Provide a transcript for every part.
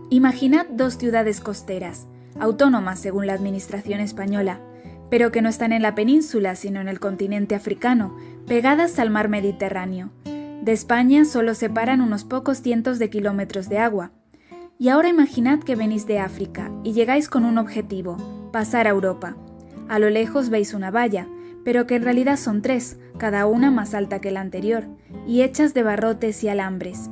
Imaginad dos ciudades costeras, autónomas según la administración española, pero que no están en la península sino en el continente africano, pegadas al mar Mediterráneo. De España solo separan unos pocos cientos de kilómetros de agua. Y ahora imaginad que venís de África y llegáis con un objetivo, pasar a Europa. A lo lejos veis una valla, pero que en realidad son tres, cada una más alta que la anterior, y hechas de barrotes y alambres.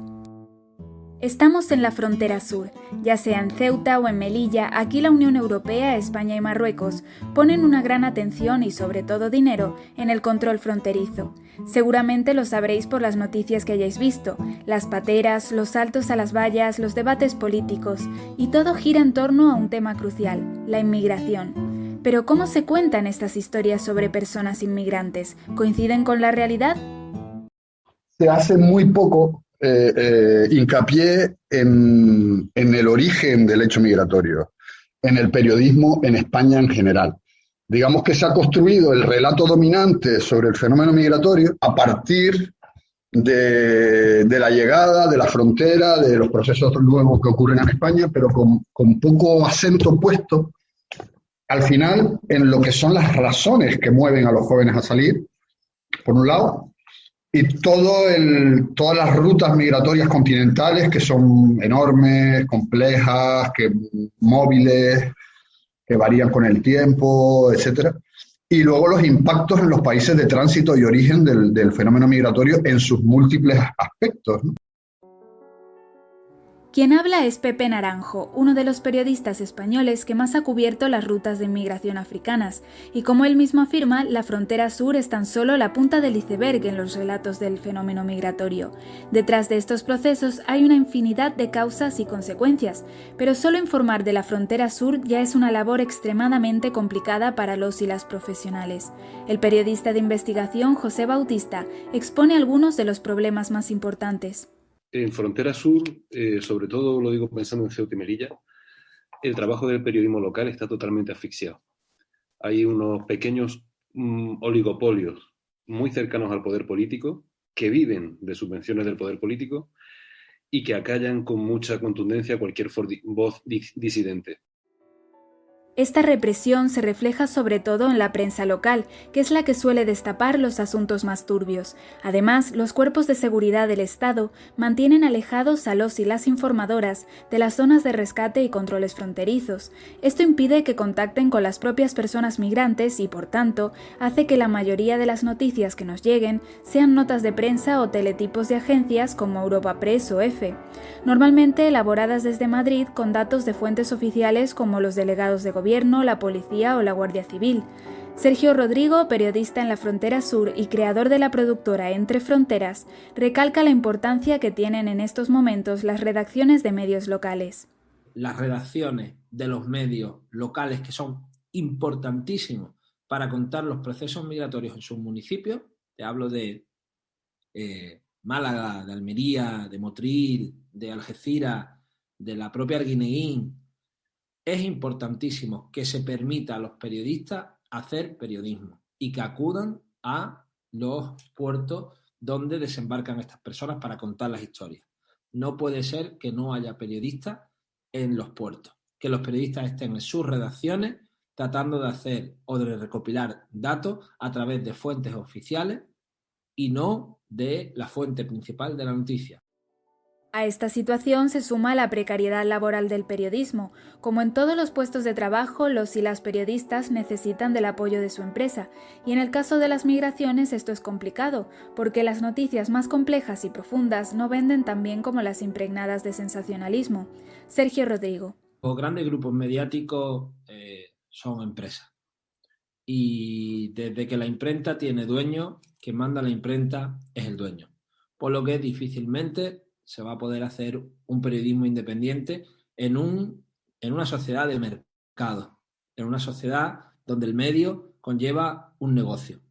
Estamos en la frontera sur, ya sea en Ceuta o en Melilla. Aquí la Unión Europea, España y Marruecos ponen una gran atención y sobre todo dinero en el control fronterizo. Seguramente lo sabréis por las noticias que hayáis visto, las pateras, los saltos a las vallas, los debates políticos, y todo gira en torno a un tema crucial, la inmigración. Pero ¿cómo se cuentan estas historias sobre personas inmigrantes? ¿Coinciden con la realidad? Se hace muy poco hincapié en el origen del hecho migratorio, en el periodismo en España en general. Digamos que se ha construido el relato dominante sobre el fenómeno migratorio a partir de la llegada, de la frontera, de los procesos nuevos que ocurren en España, pero con poco acento puesto al final en lo que son las razones que mueven a los jóvenes a salir, por un lado, y todas las rutas migratorias continentales que son enormes, complejas, móviles, que varían con el tiempo, etcétera. Y luego los impactos en los países de tránsito y origen del fenómeno migratorio en sus múltiples aspectos, ¿no? Quien habla es Pepe Naranjo, uno de los periodistas españoles que más ha cubierto las rutas de inmigración africanas, y como él mismo afirma, la frontera sur es tan solo la punta del iceberg en los relatos del fenómeno migratorio. Detrás de estos procesos hay una infinidad de causas y consecuencias, pero solo informar de la frontera sur ya es una labor extremadamente complicada para los y las profesionales. El periodista de investigación José Bautista expone algunos de los problemas más importantes. En Frontera Sur, sobre todo lo digo pensando en Ceuta y Melilla, el trabajo del periodismo local está totalmente asfixiado. Hay unos pequeños oligopolios muy cercanos al poder político, que viven de subvenciones del poder político y que acallan con mucha contundencia cualquier voz disidente. Esta represión se refleja sobre todo en la prensa local, que es la que suele destapar los asuntos más turbios. Además, los cuerpos de seguridad del Estado mantienen alejados a los y las informadoras de las zonas de rescate y controles fronterizos. Esto impide que contacten con las propias personas migrantes y, por tanto, hace que la mayoría de las noticias que nos lleguen sean notas de prensa o teletipos de agencias como Europa Press o EFE, normalmente elaboradas desde Madrid con datos de fuentes oficiales como los delegados de gobierno, la policía o la Guardia Civil. Sergio Rodrigo, periodista en la Frontera Sur y creador de la productora Entre Fronteras, recalca la importancia que tienen en estos momentos las redacciones de medios locales. Las redacciones de los medios locales, que son importantísimos para contar los procesos migratorios en sus municipios, te hablo de Málaga, de Almería, de Motril, de Algeciras, de la propia Arguineguín. Es importantísimo que se permita a los periodistas hacer periodismo y que acudan a los puertos donde desembarcan estas personas para contar las historias. No puede ser que no haya periodistas en los puertos, que los periodistas estén en sus redacciones tratando de hacer o de recopilar datos a través de fuentes oficiales y no de la fuente principal de la noticia. A esta situación se suma la precariedad laboral del periodismo. Como en todos los puestos de trabajo, los y las periodistas necesitan del apoyo de su empresa, y en el caso de las migraciones esto es complicado, porque las noticias más complejas y profundas no venden tan bien como las impregnadas de sensacionalismo. Sergio Rodrigo. Los grandes grupos mediáticos son empresas, y desde que la imprenta tiene dueño, quien manda la imprenta es el dueño, por lo que difícilmente se va a poder hacer un periodismo independiente en una sociedad de mercado, en una sociedad donde el medio conlleva un negocio.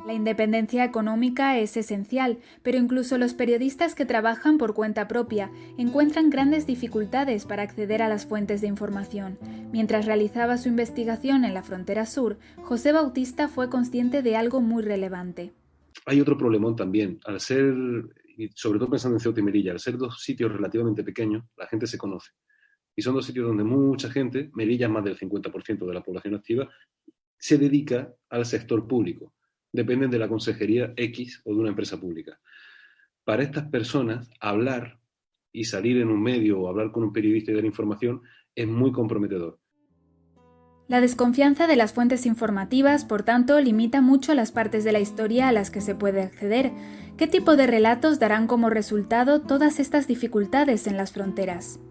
La independencia económica es esencial, pero incluso los periodistas que trabajan por cuenta propia encuentran grandes dificultades para acceder a las fuentes de información. Mientras realizaba su investigación en la Frontera Sur, José Bautista fue consciente de algo muy relevante. Hay otro problemón también. Al ser y sobre todo pensando en Ceuta y Melilla, al ser dos sitios relativamente pequeños, la gente se conoce. Y son dos sitios donde mucha gente, Melilla más del 50% de la población activa, se dedica al sector público. Dependen de la consejería X o de una empresa pública. Para estas personas, hablar y salir en un medio o hablar con un periodista y dar información es muy comprometedor. La desconfianza de las fuentes informativas, por tanto, limita mucho las partes de la historia a las que se puede acceder. ¿Qué tipo de relatos darán como resultado todas estas dificultades en las fronteras?